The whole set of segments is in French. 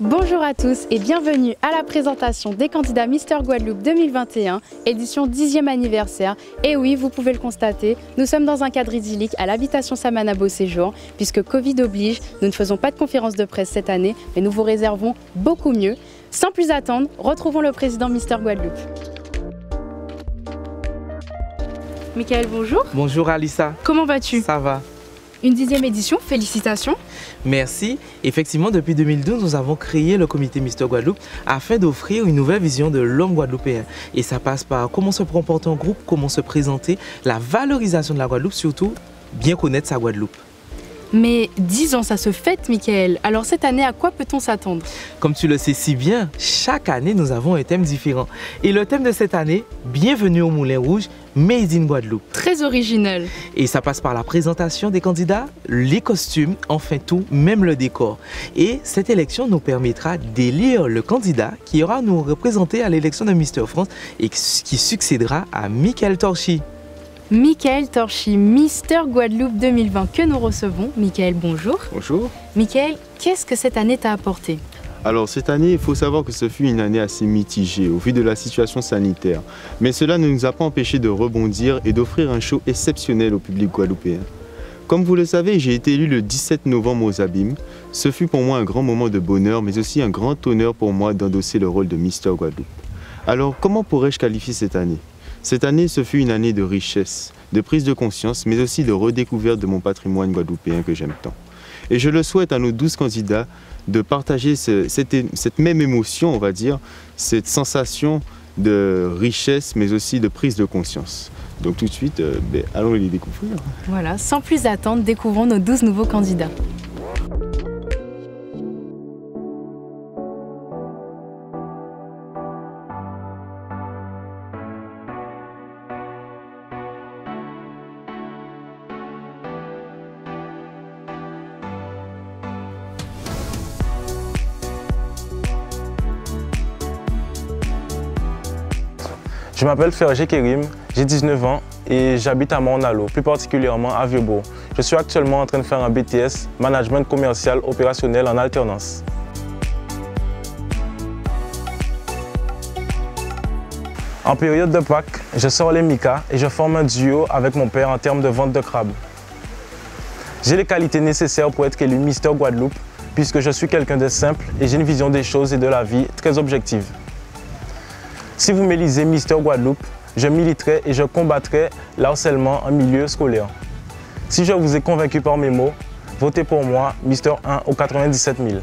Bonjour à tous et bienvenue à la présentation des candidats Mister Guadeloupe 2021, édition 10e anniversaire. Et oui, vous pouvez le constater, nous sommes dans un cadre idyllique à l'habitation Samana Beau Séjour, puisque Covid oblige, nous ne faisons pas de conférence de presse cette année, mais nous vous réservons beaucoup mieux. Sans plus attendre, retrouvons le président Mister Guadeloupe. Michael, bonjour. Bonjour Alissa. Comment vas-tu? Ça va. Une 10e édition, félicitations. Merci. Effectivement, depuis 2012, nous avons créé le comité Mister Guadeloupe afin d'offrir une nouvelle vision de l'homme guadeloupéen. Et ça passe par comment se comporter en groupe, comment se présenter, la valorisation de la Guadeloupe, surtout bien connaître sa Guadeloupe. Mais 10 ans, ça se fête, Michael. Alors cette année, à quoi peut-on s'attendre? Comme tu le sais si bien, chaque année, nous avons un thème différent. Et le thème de cette année, bienvenue au Moulin Rouge, Made in Guadeloupe. Très original. Et ça passe par la présentation des candidats, les costumes, enfin tout, même le décor. Et cette élection nous permettra d'élire le candidat qui aura nous représenter à l'élection de Mister France et qui succédera à Michael Torchi. Michael Torchi, Mister Guadeloupe 2020 que nous recevons. Michael, bonjour. Bonjour. Michael, qu'est-ce que cette année t'a apporté? Alors cette année, il faut savoir que ce fut une année assez mitigée au vu de la situation sanitaire. Mais cela ne nous a pas empêché de rebondir et d'offrir un show exceptionnel au public guadeloupéen. Comme vous le savez, j'ai été élu le 17 novembre aux Abîmes. Ce fut pour moi un grand moment de bonheur, mais aussi un grand honneur pour moi d'endosser le rôle de Mister Guadeloupe. Alors comment pourrais-je qualifier cette année? Cette année, ce fut une année de richesse, de prise de conscience, mais aussi de redécouverte de mon patrimoine guadeloupéen que j'aime tant. Et je le souhaite à nos 12 candidats de partager cette même émotion, on va dire, cette sensation de richesse, mais aussi de prise de conscience. Donc tout de suite, allons les découvrir. Voilà, sans plus attendre, découvrons nos 12 nouveaux candidats. Je m'appelle Ferger Kérim, j'ai 19 ans et j'habite à Morne-à-l'Eau, plus particulièrement à Vieux-Bourg. Je suis actuellement en train de faire un BTS, Management commercial opérationnel en alternance. En période de Pâques, je sors les micas et je forme un duo avec mon père en termes de vente de crabes. J'ai les qualités nécessaires pour être élu Mister Guadeloupe puisque je suis quelqu'un de simple et j'ai une vision des choses et de la vie très objective. Si vous m'élisez Mister Guadeloupe, je militerai et je combattrai l'harcèlement en milieu scolaire. Si je vous ai convaincu par mes mots, votez pour moi, Mister 1 au 97 000.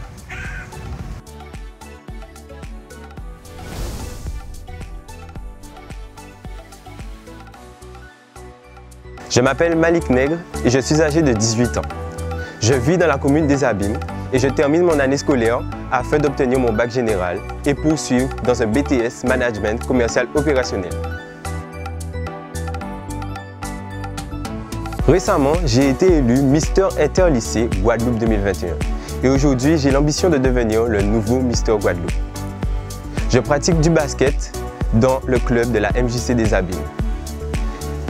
Je m'appelle Malik Nègre et je suis âgé de 18 ans. Je vis dans la commune des Abîmes et je termine mon année scolaire afin d'obtenir mon bac général et poursuivre dans un BTS Management commercial opérationnel. Récemment, j'ai été élu Mister Interlycée Guadeloupe 2021 et aujourd'hui, j'ai l'ambition de devenir le nouveau Mister Guadeloupe. Je pratique du basket dans le club de la MJC des Abîmes.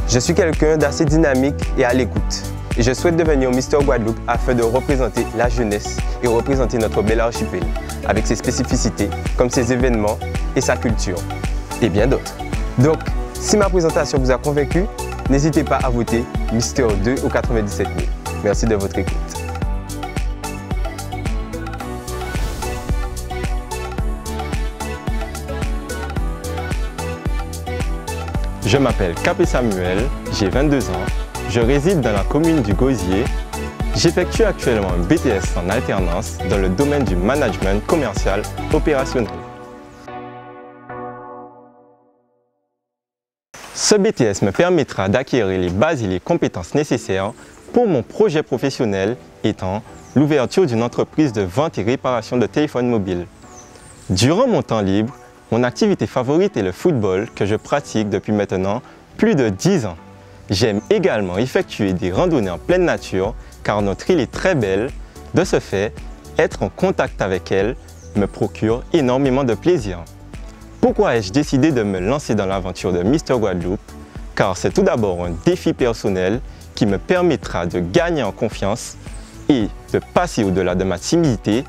Je suis quelqu'un d'assez dynamique et à l'écoute. Et je souhaite devenir Mister Guadeloupe afin de représenter la jeunesse et représenter notre bel archipel avec ses spécificités comme ses événements et sa culture et bien d'autres. Donc, si ma présentation vous a convaincu, n'hésitez pas à voter Mister 2 au 97 000. Merci de votre écoute. Je m'appelle Capé Samuel, j'ai 22 ans. Je réside dans la commune du Gosier. J'effectue actuellement un BTS en alternance dans le domaine du management commercial opérationnel. Ce BTS me permettra d'acquérir les bases et les compétences nécessaires pour mon projet professionnel étant l'ouverture d'une entreprise de vente et réparation de téléphones mobiles. Durant mon temps libre, mon activité favorite est le football que je pratique depuis maintenant plus de 10 ans. J'aime également effectuer des randonnées en pleine nature car notre île est très belle. De ce fait, être en contact avec elle me procure énormément de plaisir. Pourquoi ai-je décidé de me lancer dans l'aventure de Mister Guadeloupe? Car c'est tout d'abord un défi personnel qui me permettra de gagner en confiance et de passer au-delà de ma timidité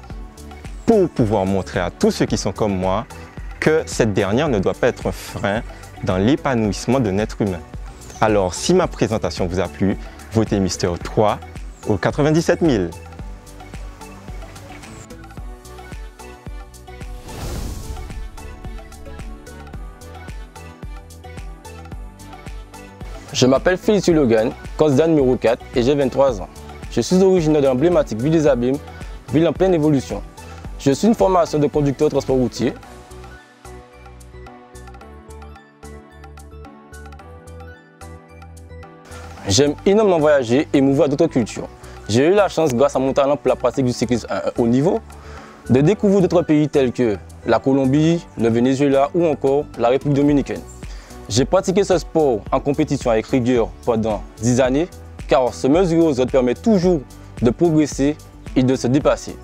pour pouvoir montrer à tous ceux qui sont comme moi que cette dernière ne doit pas être un frein dans l'épanouissement d'un être humain. Alors, si ma présentation vous a plu, votez Mister 3 au 97 000. Je m'appelle Félicien Logan, candidat numéro 4 et j'ai 23 ans. Je suis originaire de l'emblématique Ville des Abîmes, ville en pleine évolution. Je suis une formation de conducteur de transport routier. J'aime énormément voyager et m'ouvrir à d'autres cultures. J'ai eu la chance, grâce à mon talent pour la pratique du cyclisme à un haut niveau, de découvrir d'autres pays tels que la Colombie, le Venezuela ou encore la République dominicaine. J'ai pratiqué ce sport en compétition avec rigueur pendant 10 années, car se mesurer aux autres permet toujours de progresser et de se dépasser.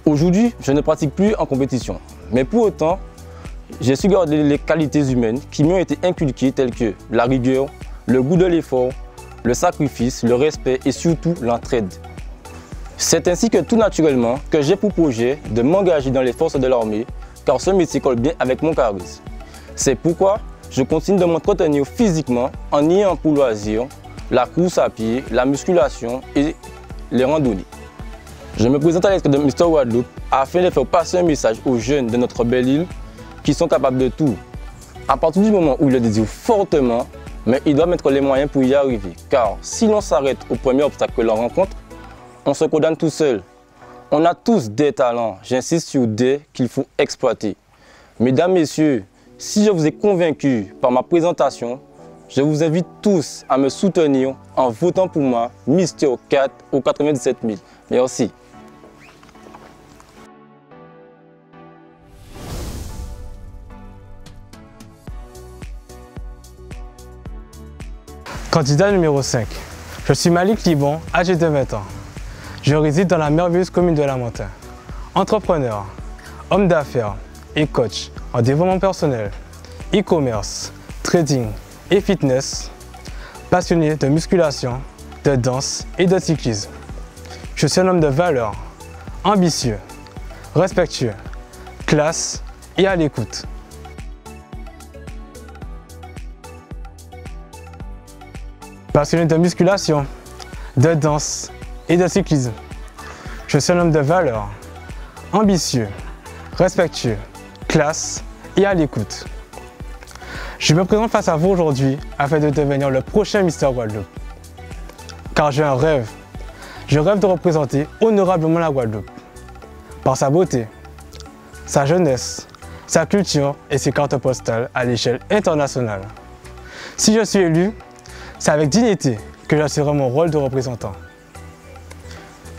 Aujourd'hui, je ne pratique plus en compétition, mais pour autant, j'ai su garder les qualités humaines qui m'ont été inculquées telles que la rigueur, le goût de l'effort, le sacrifice, le respect et surtout l'entraide. C'est ainsi que tout naturellement que j'ai pour projet de m'engager dans les forces de l'armée, car ce métier colle bien avec mon charisme. C'est pourquoi je continue de m'entretenir physiquement en ayant pour loisir la course à pied, la musculation et les randonnées. Je me présente à l'élection de Mister Guadeloupe afin de faire passer un message aux jeunes de notre belle île qui sont capables de tout. À partir du moment où ils le désirent fortement, mais ils doivent mettre les moyens pour y arriver. Car si l'on s'arrête au premier obstacle que l'on rencontre, on se condamne tout seul. On a tous des talents, j'insiste sur des qu'il faut exploiter. Mesdames, messieurs, si je vous ai convaincu par ma présentation, je vous invite tous à me soutenir en votant pour moi Mister 4 au 97 000. Merci. Candidat numéro 5. Je suis Malik Liban, âgé de 20 ans. Je réside dans la merveilleuse commune de Lamentin. Entrepreneur, homme d'affaires et coach en développement personnel, e-commerce, trading et fitness, passionné de musculation, de danse et de cyclisme. Je suis un homme de valeur, ambitieux, respectueux, classe et à l'écoute. Passionné de musculation, de danse et de cyclisme. Je suis un homme de valeur, ambitieux, respectueux, classe et à l'écoute. Je me présente face à vous aujourd'hui afin de devenir le prochain Mister Guadeloupe. Car j'ai un rêve. Je rêve de représenter honorablement la Guadeloupe. Par sa beauté, sa jeunesse, sa culture et ses cartes postales à l'échelle internationale. Si je suis élu, c'est avec dignité que j'assurerai mon rôle de représentant.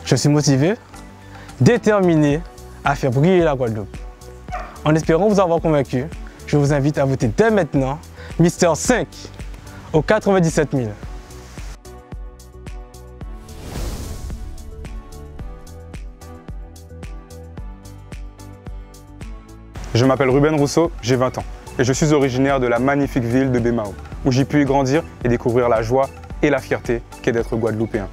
Je suis motivé, déterminé à faire briller la Guadeloupe. En espérant vous avoir convaincu, je vous invite à voter dès maintenant Mister 5 au 97 000. Je m'appelle Ruben Rousseau, j'ai 20 ans et je suis originaire de la magnifique ville de Bémao, où j'ai pu y grandir et découvrir la joie et la fierté qu'est d'être guadeloupéen.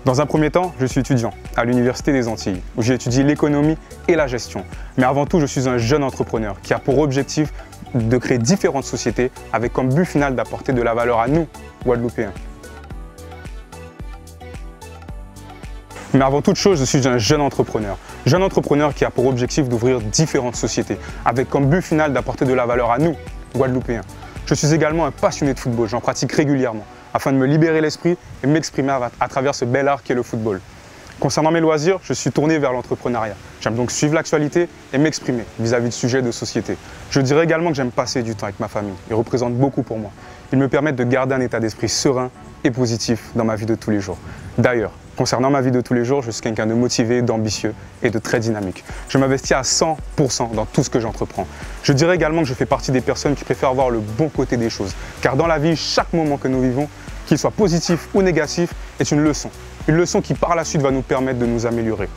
Dans un premier temps, je suis étudiant à l'Université des Antilles, où j'ai étudié l'économie et la gestion. Mais avant tout, je suis un jeune entrepreneur qui a pour objectif de créer différentes sociétés avec comme but final d'apporter de la valeur à nous, Guadeloupéens. Mais avant toute chose, je suis un jeune entrepreneur. Jeune entrepreneur qui a pour objectif d'ouvrir différentes sociétés avec comme but final d'apporter de la valeur à nous, Guadeloupéens. Je suis également un passionné de football, j'en pratique régulièrement afin de me libérer l'esprit et m'exprimer à travers ce bel art qu'est le football. Concernant mes loisirs, je suis tourné vers l'entrepreneuriat. J'aime donc suivre l'actualité et m'exprimer vis-à-vis de sujets de société. Je dirais également que j'aime passer du temps avec ma famille. Ils représentent beaucoup pour moi. Ils me permettent de garder un état d'esprit serein et positif dans ma vie de tous les jours. D'ailleurs, concernant ma vie de tous les jours, je suis quelqu'un de motivé, d'ambitieux et de très dynamique. Je m'investis à 100% dans tout ce que j'entreprends. Je dirais également que je fais partie des personnes qui préfèrent voir le bon côté des choses. Car dans la vie, chaque moment que nous vivons, qu'il soit positif ou négatif, est une leçon. Une leçon qui par la suite va nous permettre de nous améliorer.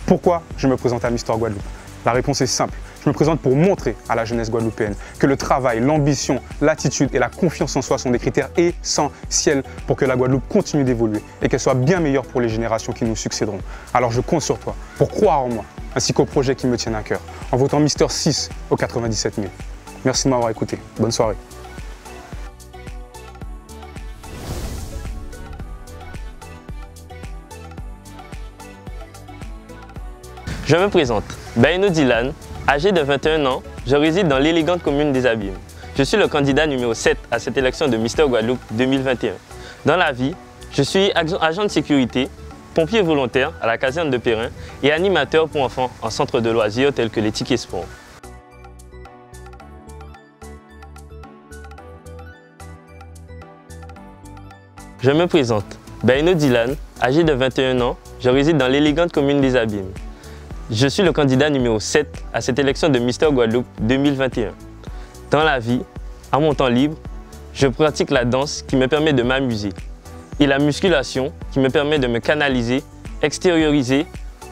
Pourquoi je me présente à Mister Guadeloupe? La réponse est simple. Je me présente pour montrer à la jeunesse guadeloupéenne que le travail, l'ambition, l'attitude et la confiance en soi sont des critères essentiels pour que la Guadeloupe continue d'évoluer et qu'elle soit bien meilleure pour les générations qui nous succéderont. Alors je compte sur toi pour croire en moi, ainsi qu'aux projets qui me tiennent à cœur, en votant Mister 6 au 97 000. Merci de m'avoir écouté. Bonne soirée. Je me présente, Baïno Dylan, âgé de 21 ans, je réside dans l'élégante commune des Abîmes. Je suis le candidat numéro 7 à cette élection de Mister Guadeloupe 2021. Dans la vie, je suis agent de sécurité, pompier volontaire à la caserne de Perrin et animateur pour enfants en centre de loisirs tels que les tickets sport. Je me présente, Baïno Dylan, âgé de 21 ans, je réside dans l'élégante commune des Abîmes. Je suis le candidat numéro 7 à cette élection de Mister Guadeloupe 2021. Dans la vie, à mon temps libre, je pratique la danse qui me permet de m'amuser et la musculation qui me permet de me canaliser, extérioriser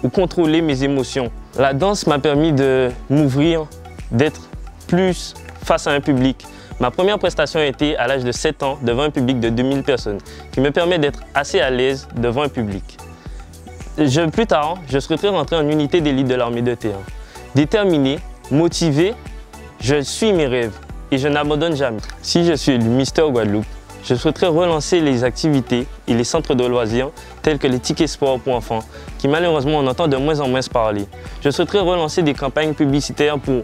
ou contrôler mes émotions. La danse m'a permis de m'ouvrir, d'être plus face à un public. Ma première prestation a été à l'âge de 7 ans devant un public de 2000 personnes, qui me permet d'être assez à l'aise devant un public. Plus tard, je souhaiterais rentrer en unité d'élite de l'armée de terre. Déterminé, motivé, je suis mes rêves et je n'abandonne jamais. Si je suis élu Mister Guadeloupe, je souhaiterais relancer les activités et les centres de loisirs tels que les tickets sport pour enfants, qui malheureusement on entend de moins en moins parler. Je souhaiterais relancer des campagnes publicitaires pour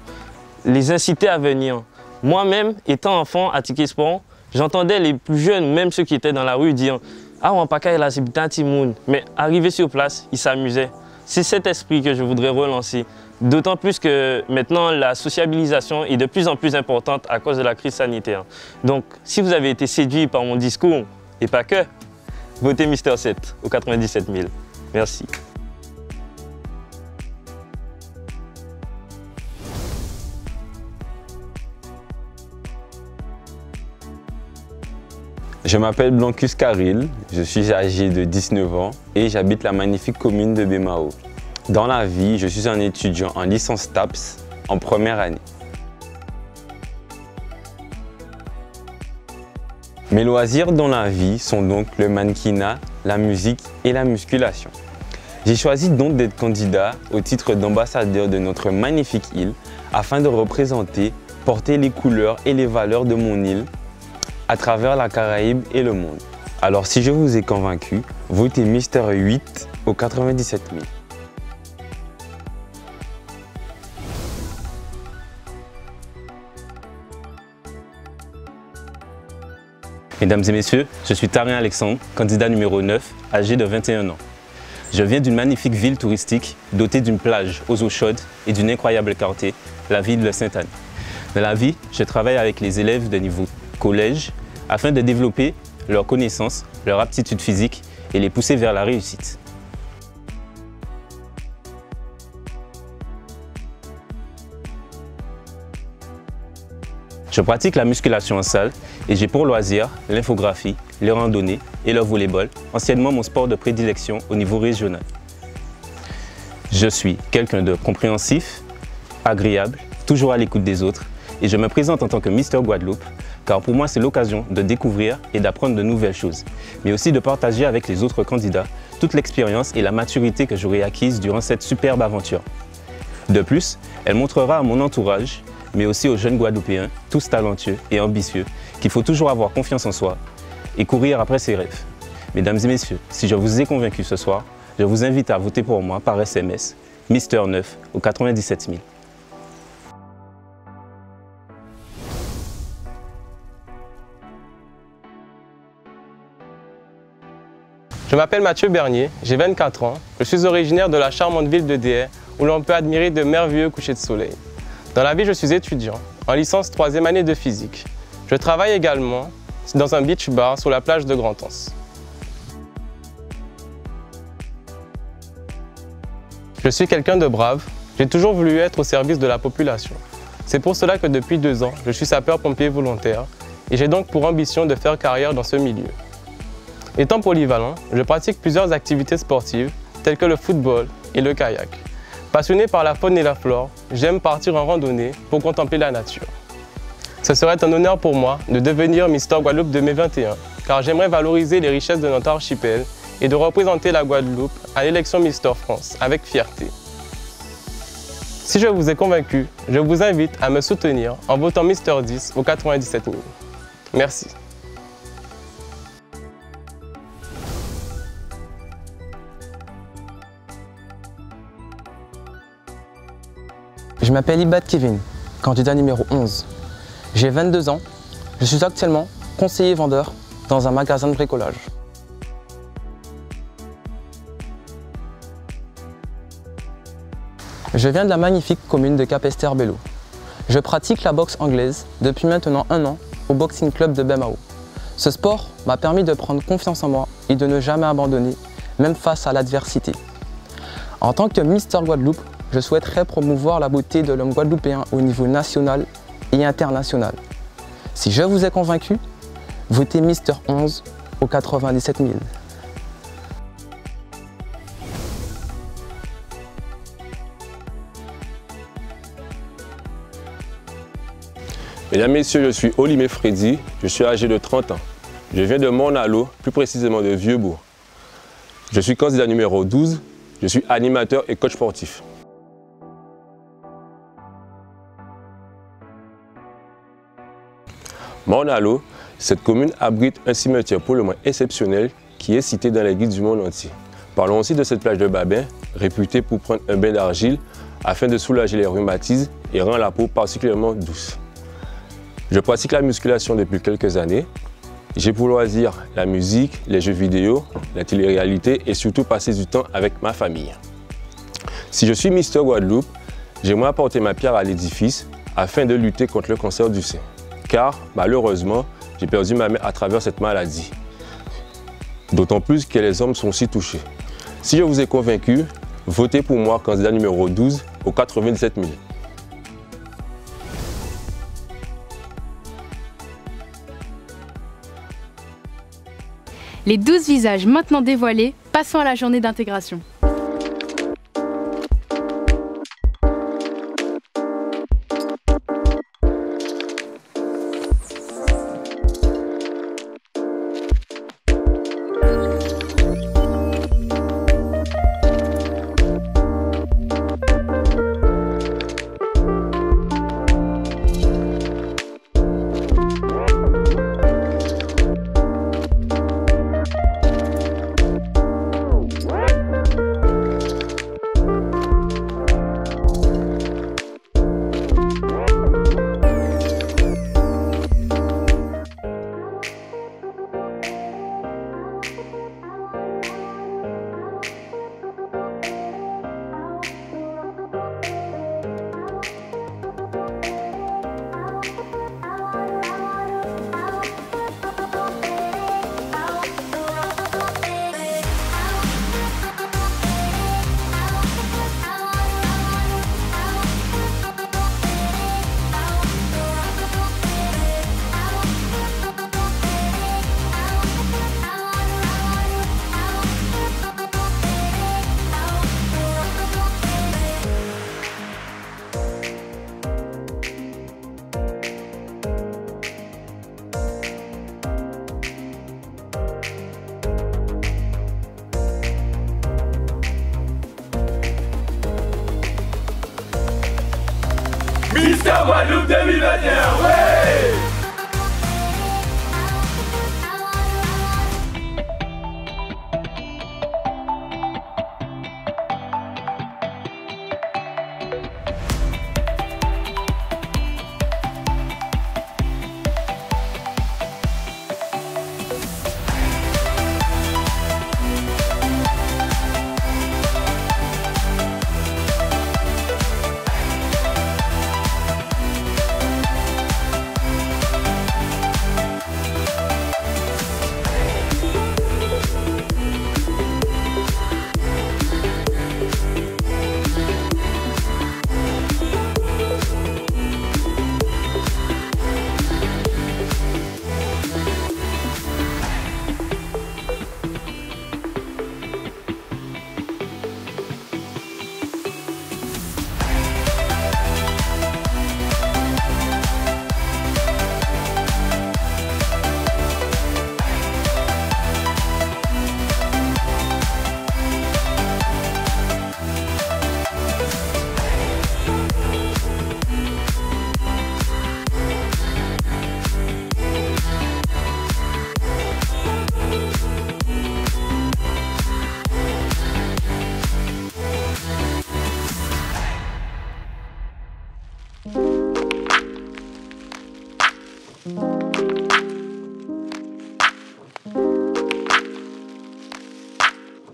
les inciter à venir. Moi-même, étant enfant à tickets sport, j'entendais les plus jeunes, même ceux qui étaient dans la rue, dire « Ah, on pas qu'à là, c'est un petit monde ». Mais arrivé sur place, ils s'amusaient. C'est cet esprit que je voudrais relancer. D'autant plus que maintenant, la sociabilisation est de plus en plus importante à cause de la crise sanitaire. Donc, si vous avez été séduit par mon discours, et pas que, votez Mister 7 au 97 000. Merci. Je m'appelle Blancus Caril, je suis âgé de 19 ans et j'habite la magnifique commune de Bémao. Dans la vie, je suis un étudiant en licence TAPS en première année. Mes loisirs dans la vie sont donc le mannequinat, la musique et la musculation. J'ai choisi donc d'être candidat au titre d'ambassadeur de notre magnifique île afin de représenter, porter les couleurs et les valeurs de mon île à travers la Caraïbe et le monde. Alors si je vous ai convaincu, votez Mister 8 au 97 000. Mesdames et messieurs, je suis Tarin Alexandre, candidat numéro 9, âgé de 21 ans. Je viens d'une magnifique ville touristique dotée d'une plage aux eaux chaudes et d'une incroyable clarté, la ville de Sainte-Anne. Dans la vie, je travaille avec les élèves de niveau collège afin de développer leurs connaissances, leur aptitude physique et les pousser vers la réussite. Je pratique la musculation en salle et j'ai pour loisir l'infographie, les randonnées et le volleyball, anciennement mon sport de prédilection au niveau régional. Je suis quelqu'un de compréhensif, agréable, toujours à l'écoute des autres et je me présente en tant que Mister Guadeloupe car pour moi c'est l'occasion de découvrir et d'apprendre de nouvelles choses, mais aussi de partager avec les autres candidats toute l'expérience et la maturité que j'aurai acquise durant cette superbe aventure. De plus, elle montrera à mon entourage, mais aussi aux jeunes Guadeloupéens, tous talentueux et ambitieux, qu'il faut toujours avoir confiance en soi et courir après ses rêves. Mesdames et messieurs, si je vous ai convaincu ce soir, je vous invite à voter pour moi par SMS, Mister 9 au 97 000. Je m'appelle Mathieu Bernier, j'ai 24 ans, je suis originaire de la charmante ville de Déhay où l'on peut admirer de merveilleux couchers de soleil. Dans la vie, je suis étudiant, en licence 3e année de physique. Je travaille également dans un beach bar sur la plage de Grand-Anse. Je suis quelqu'un de brave, j'ai toujours voulu être au service de la population. C'est pour cela que depuis 2 ans, je suis sapeur-pompier volontaire et j'ai donc pour ambition de faire carrière dans ce milieu. Étant polyvalent, je pratique plusieurs activités sportives telles que le football et le kayak. Passionné par la faune et la flore, j'aime partir en randonnée pour contempler la nature. Ce serait un honneur pour moi de devenir Mister Guadeloupe 2021, car j'aimerais valoriser les richesses de notre archipel et de représenter la Guadeloupe à l'élection Mister France avec fierté. Si je vous ai convaincu, je vous invite à me soutenir en votant Mister 10 au 97 000. Merci. Je m'appelle Ibad Kevin, candidat numéro 11. J'ai 22 ans. Je suis actuellement conseiller vendeur dans un magasin de bricolage. Je viens de la magnifique commune de Capesterre-Belle-Eau. Je pratique la boxe anglaise depuis maintenant 1 an au Boxing Club de Bemao. Ce sport m'a permis de prendre confiance en moi et de ne jamais abandonner, même face à l'adversité. En tant que Mister Guadeloupe, je souhaiterais promouvoir la beauté de l'homme guadeloupéen au niveau national et international. Si je vous ai convaincu, votez Mister 11 au 97 000. Mesdames, Messieurs, je suis Olimé Freddy, je suis âgé de 30 ans. Je viens de Morne-à-l'Eau, plus précisément de Vieux-Bourg. Je suis candidat numéro 12, je suis animateur et coach sportif. Morne-à-l'Eau, cette commune abrite un cimetière pour le moins exceptionnel qui est cité dans les guides du monde entier. Parlons aussi de cette plage de Babin, réputée pour prendre un bain d'argile afin de soulager les rhumatismes et rendre la peau particulièrement douce. Je pratique la musculation depuis quelques années. J'ai pour loisir la musique, les jeux vidéo, la télé-réalité et surtout passer du temps avec ma famille. Si je suis Mister Guadeloupe, j'aimerais apporter ma pierre à l'édifice afin de lutter contre le cancer du sein. Car malheureusement, j'ai perdu ma mère à travers cette maladie. D'autant plus que les hommes sont aussi touchés. Si je vous ai convaincu, votez pour moi candidat numéro 12 au 97 000. Les 12 visages maintenant dévoilés, passons à la journée d'intégration. Mister Guadeloupe 2021, ouais!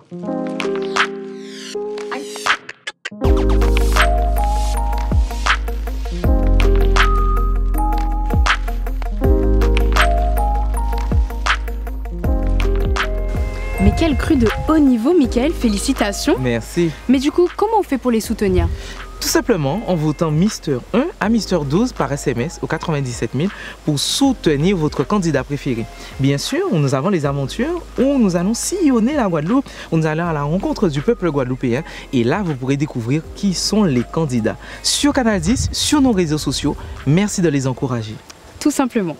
Mais quelle crue de haut niveau, Michael, félicitations. Merci. Mais du coup, comment on fait pour les soutenir? Tout simplement en votant Mister 1 à Mister 12 par SMS au 97 000 pour soutenir votre candidat préféré. Bien sûr, nous avons les aventures où nous allons sillonner la Guadeloupe, où nous allons à la rencontre du peuple guadeloupéen et là, vous pourrez découvrir qui sont les candidats. Sur Canal 10, sur nos réseaux sociaux, merci de les encourager. Tout simplement.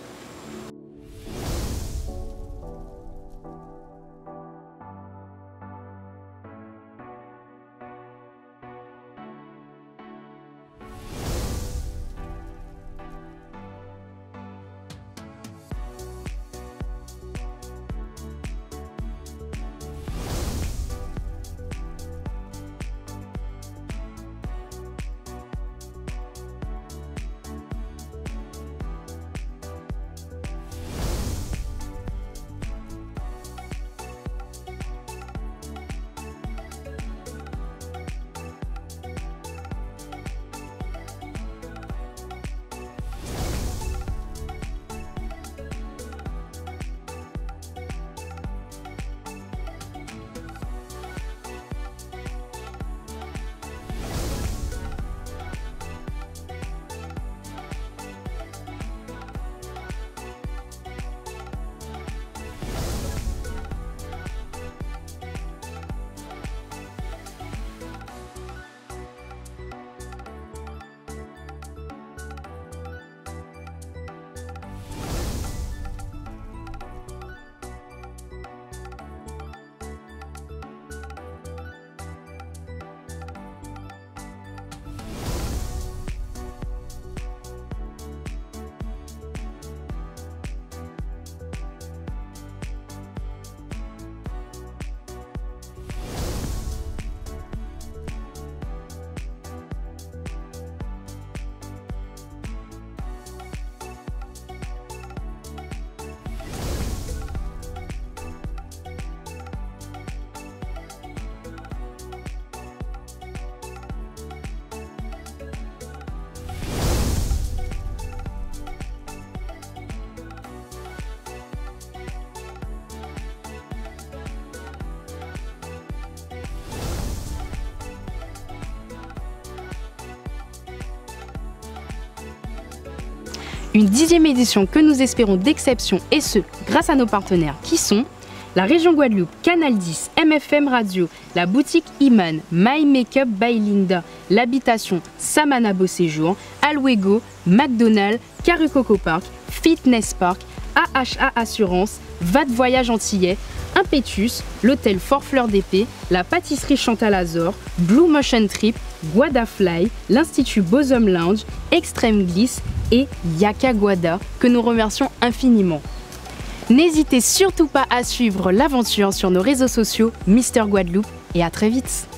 Une 10e édition que nous espérons d'exception et ce, grâce à nos partenaires qui sont la région Guadeloupe, Canal 10, MFM Radio, la boutique Iman, My Makeup by Linda, l'habitation Samana Beau Séjour, Alwego, McDonald's, Caru Coco Park, Fitness Park, AHA Assurance, VAT Voyage Antillais, Impetus, l'hôtel Fort Fleur d'Épée, la pâtisserie Chantal Azor, Blue Motion Trip, Guadafly, l'Institut Bosom Lounge, Extreme Glisse et Yaka Guada, que nous remercions infiniment. N'hésitez surtout pas à suivre l'aventure sur nos réseaux sociaux Mister Guadeloupe et à très vite.